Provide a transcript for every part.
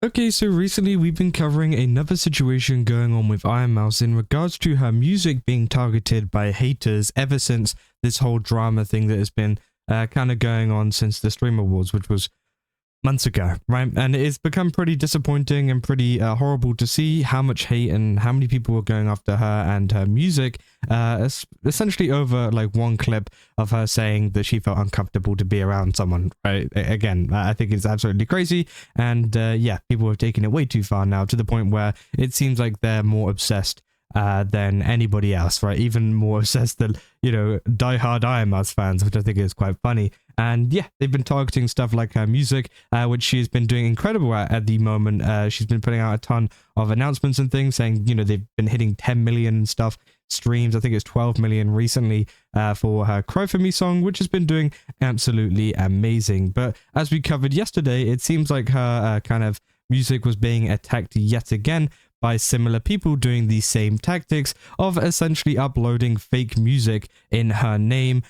Okay, so recently we've been covering another situation going on with Ironmouse in regards to her music being targeted by haters ever since this whole drama thing that has been kind of going on since the Stream Awards, which was months ago, right? And it's become pretty disappointing and pretty horrible to see how much hate and how many people were going after her and her music, essentially over like one clip of her saying that she felt uncomfortable to be around someone, right? Again, I think it's absolutely crazy, and yeah, people have taken it way too far now, to the point where it seems like they're more obsessed than anybody else, right? Even more obsessed than, you know, diehard Ironmouse fans, which I think is quite funny. And yeah, they've been targeting stuff like her music, which she's been doing incredible at the moment. She's been putting out a ton of announcements and things saying, you know, they've been hitting 10 million and stuff streams. I think it's 12 million recently for her Cry For Me song, which has been doing absolutely amazing. But as we covered yesterday, it seems like her kind of music was being attacked yet again by similar people doing the same tactics of essentially uploading fake music in her name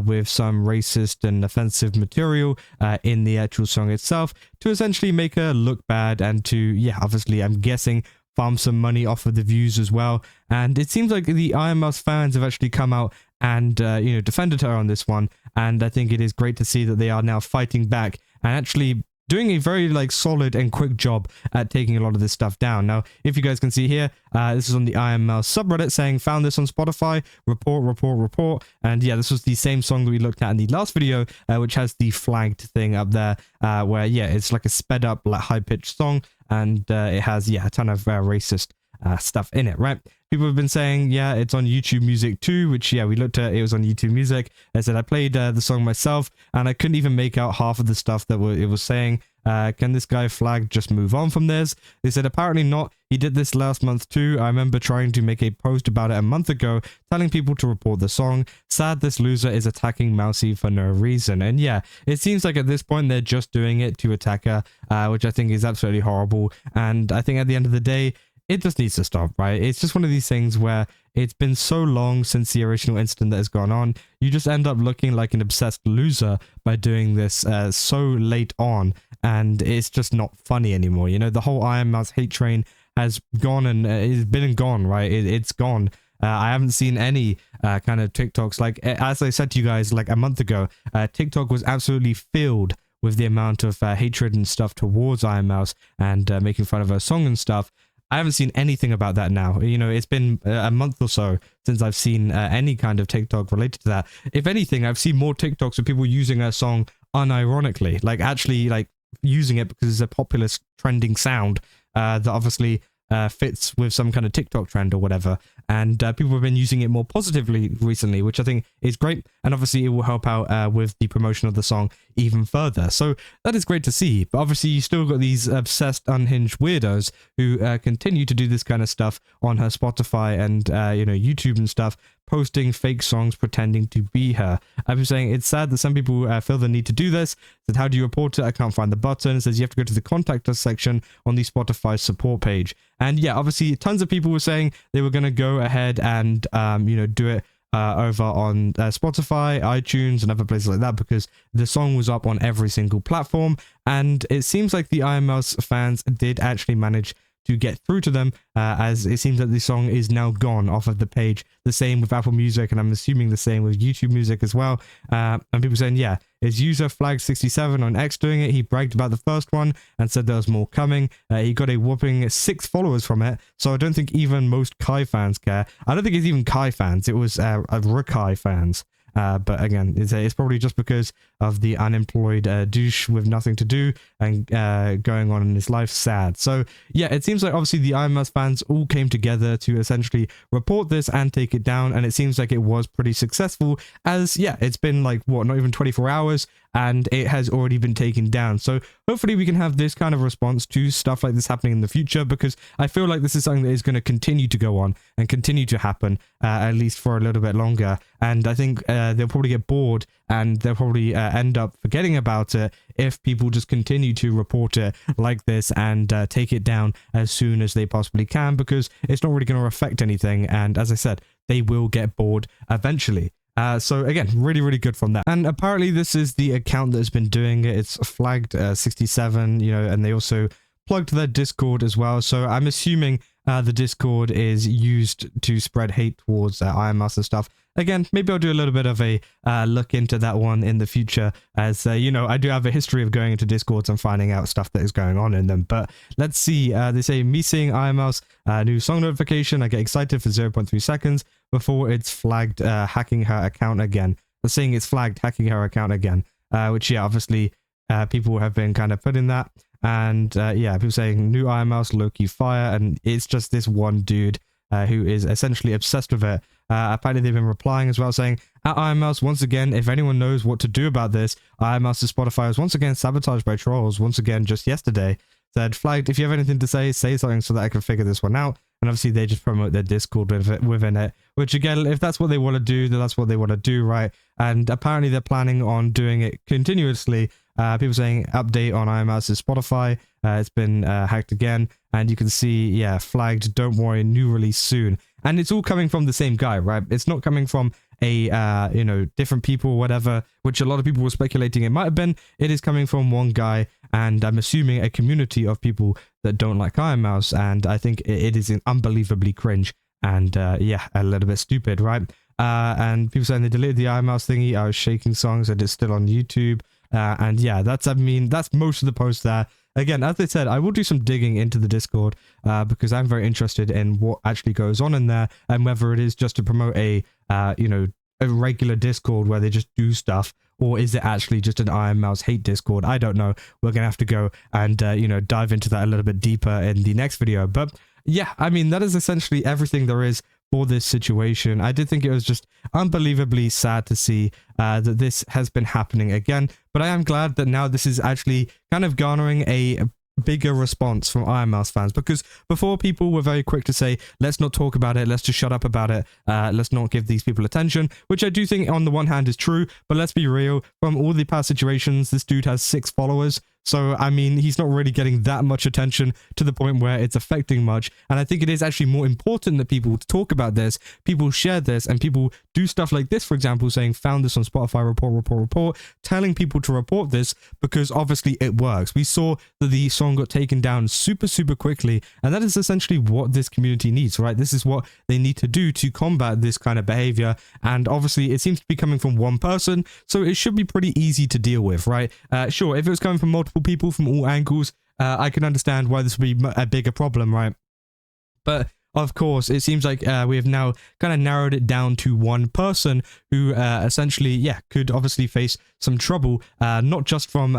with some racist and offensive material in the actual song itself to essentially make her look bad and to, yeah, obviously, I'm guessing, farm some money off of the views as well. And it seems like the Ironmouse fans have actually come out and, you know, defended her on this one. And I think it is great to see that they are now fighting back and actually doing a very like solid and quick job at taking a lot of this stuff down. Now, if you guys can see here, this is on the Ironmouse subreddit saying, found this on Spotify, report. And yeah, this was the same song that we looked at in the last video, which has the flagged thing up there, where, yeah, it's like a sped up, like high-pitched song, and it has, yeah, a ton of racist stuff in it, right? People have been saying, yeah, it's on YouTube Music too, which, yeah, we looked at, it was on YouTube Music. I said I played the song myself, and I couldn't even make out half of the stuff that it was saying. Can this guy flag just move on from this? They said apparently not. He did this last month too. I remember trying to make a post about it a month ago, telling people to report the song. Sad this loser is attacking Mousy for no reason. And yeah, it seems like at this point they're just doing it to attack her, which I think is absolutely horrible. And I think at the end of the day, it just needs to stop, right? It's just one of these things where it's been so long since the original incident that has gone on. You just end up looking like an obsessed loser by doing this so late on, and it's just not funny anymore. You know, the whole Ironmouse hate train has gone, and it's been and gone, right? It's gone. I haven't seen any kind of TikToks. Like, as I said to you guys like a month ago, TikTok was absolutely filled with the amount of hatred and stuff towards Ironmouse and making fun of her song and stuff. I haven't seen anything about that now. You know, it's been a month or so since I've seen any kind of TikTok related to that. If anything, I've seen more TikToks of people using her song unironically, like actually like using it because it's a popular trending sound that obviously fits with some kind of TikTok trend or whatever. And people have been using it more positively recently, which I think is great. And obviously it will help out with the promotion of the song even further. So that is great to see. But obviously you still got these obsessed, unhinged weirdos who continue to do this kind of stuff on her Spotify and, you know, YouTube and stuff, posting fake songs pretending to be her. I've been saying it's sad that some people feel the need to do this. Said, how do you report it? I can't find the button. It says you have to go to the contact us section on the Spotify support page. And yeah, obviously tons of people were saying they were going to go ahead and, you know, do it over on Spotify, iTunes, and other places like that, because the song was up on every single platform. And it seems like the Ironmouse fans did actually manage to get through to them, as it seems that the song is now gone off of the page. The same with Apple Music, and I'm assuming the same with YouTube Music as well. And people saying, yeah, is user flag 67 on X doing it? He bragged about the first one and said there was more coming. He got a whopping 6 followers from it, so I don't think even most Kai fans care. I don't think it's even Kai fans. It was Rukai fans. But again, it's probably just because of the unemployed douche with nothing to do and going on in his life. Sad. So yeah, it seems like obviously the Ironmouse fans all came together to essentially report this and take it down, and it seems like it was pretty successful, as yeah, it's been like what, not even 24 hours and it has already been taken down. So hopefully we can have this kind of response to stuff like this happening in the future, because I feel like this is something that is going to continue to go on and continue to happen, at least for a little bit longer. And I think they'll probably get bored and they'll probably end up forgetting about it if people just continue to report it like this and take it down as soon as they possibly can, because it's not really going to affect anything. And as I said, they will get bored eventually. So again, really, really good from that. And apparently this is the account that has been doing it. It's flagged 67, you know, and they also plugged their Discord as well, so I'm assuming the Discord is used to spread hate towards Ironmouse and stuff. Again, maybe I'll do a little bit of a look into that one in the future, as you know, I do have a history of going into Discords and finding out stuff that is going on in them. But let's see, they say, me seeing Ironmouse, new song notification, I get excited for 0.3 seconds before it's flagged hacking her account again. They're saying it's flagged hacking her account again, which, yeah, obviously people have been kind of putting that. And yeah, people saying new Ironmouse, low-key fire, and it's just this one dude who is essentially obsessed with it. Apparently they've been replying as well, saying, at Ironmouse, once again, if anyone knows what to do about this, Ironmouse's Spotify was once again sabotaged by trolls, once again just yesterday. Said, flagged, if you have anything to say something so that I can figure this one out. And obviously they just promote their Discord within it, which again, if that's what they want to do, then that's what they want to do, right? And apparently they're planning on doing it continuously. People saying update on Ironmouse's Spotify, it's been hacked again, and you can see, yeah, flagged, don't worry, new release soon. And it's all coming from the same guy, right? It's not coming from a you know, different people or whatever, which a lot of people were speculating it might have been. It is coming from one guy, and I'm assuming a community of people that don't like Ironmouse, and I think it is unbelievably cringe and yeah, a little bit stupid, right? And people saying they deleted the Ironmouse thingy. I was shaking songs, and it's still on YouTube. And yeah, that's, I mean, that's most of the posts there. Again, as I said, I will do some digging into the Discord because I'm very interested in what actually goes on in there, and whether it is just to promote a, you know, a regular Discord where they just do stuff, or is it actually just an Ironmouse hate Discord? I don't know. We're going to have to go and, you know, dive into that a little bit deeper in the next video. But yeah, I mean, that is essentially everything there is for this situation. I did think it was just unbelievably sad to see that this has been happening again, but I am glad that now this is actually kind of garnering a bigger response from Ironmouse fans, because before people were very quick to say, let's not talk about it, let's just shut up about it, let's not give these people attention, which I do think on the one hand is true, but let's be real, from all the past situations, this dude has 6 followers. So, I mean, he's not really getting that much attention to the point where it's affecting much. And I think it is actually more important that people talk about this, people share this, and people do stuff like this, for example, saying, found this on Spotify, report, telling people to report this, because obviously it works. We saw that the song got taken down super quickly, and that is essentially what this community needs, right? This is what they need to do to combat this kind of behavior. And obviously it seems to be coming from one person, so it should be pretty easy to deal with, right? Sure, if it was coming from multiple people from all angles, I can understand why this would be a bigger problem, right? But of course, it seems like we have now kind of narrowed it down to one person who essentially, yeah, could obviously face some trouble, not just from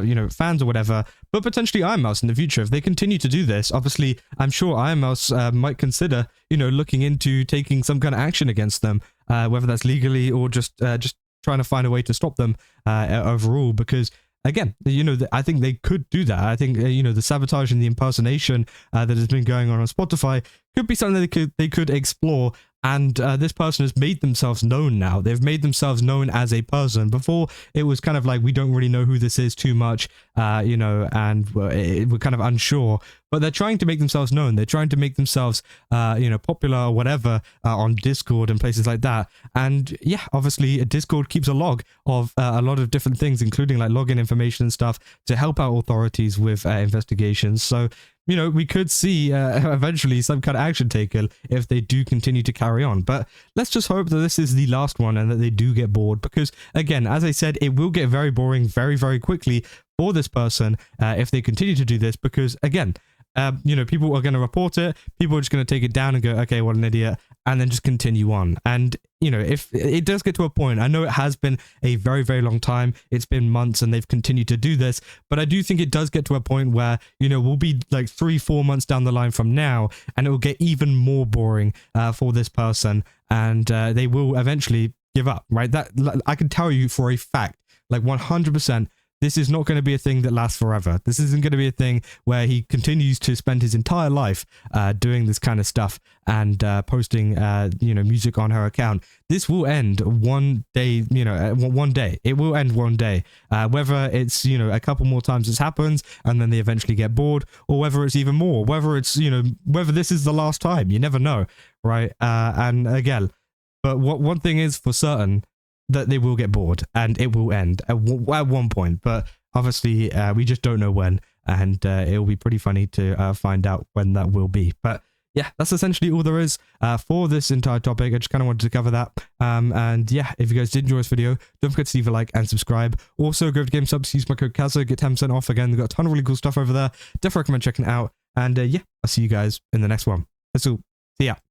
you know, fans or whatever, but potentially Ironmouse in the future. If they continue to do this, obviously, I'm sure Ironmouse might consider, you know, looking into taking some kind of action against them, whether that's legally or just trying to find a way to stop them overall, because again, you know, I think they could do that. I think, you know, the sabotage and the impersonation that has been going on Spotify could be something that they could explore. And this person has made themselves known now. They've made themselves known as a person. Before, it was kind of like, we don't really know who this is too much, you know, and we're kind of unsure. But they're trying to make themselves known. They're trying to make themselves, you know, popular or whatever on Discord and places like that. And yeah, obviously, Discord keeps a log of a lot of different things, including like login information and stuff to help out authorities with investigations. So, you know, we could see eventually some kind of action taken if they do continue to carry on. But let's just hope that this is the last one and that they do get bored. Because, again, as I said, it will get very boring very quickly for this person if they continue to do this. Because, again, you know, people are going to report it. People are just going to take it down and go, okay, what an idiot, and then just continue on. And, you know, if it does get to a point, I know it has been a very long time. It's been months and they've continued to do this, but I do think it does get to a point where, you know, we'll be like 3-4 months down the line from now, and it will get even more boring for this person, and they will eventually give up, right? That I can tell you for a fact, like 100%, this is not going to be a thing that lasts forever. This isn't going to be a thing where he continues to spend his entire life doing this kind of stuff and posting, you know, music on her account. This will end one day, you know, one day. It will end one day. Whether it's, you know, a couple more times this happens and then they eventually get bored, or whether it's even more, whether it's, you know, whether this is the last time. You never know, right? And again, but one thing is for certain, that they will get bored and it will end at one point, but obviously we just don't know when. and it'll be pretty funny to find out when that will be. But yeah, that's essentially all there is for this entire topic. I just kind of wanted to cover that. And yeah, if you guys did enjoy this video, don't forget to leave a like and subscribe. Also, go to GameSubs, use my code Kazza, get 10% off. Again, they've got a ton of really cool stuff over there. Definitely recommend checking it out. And yeah, I'll see you guys in the next one. That's all. See ya.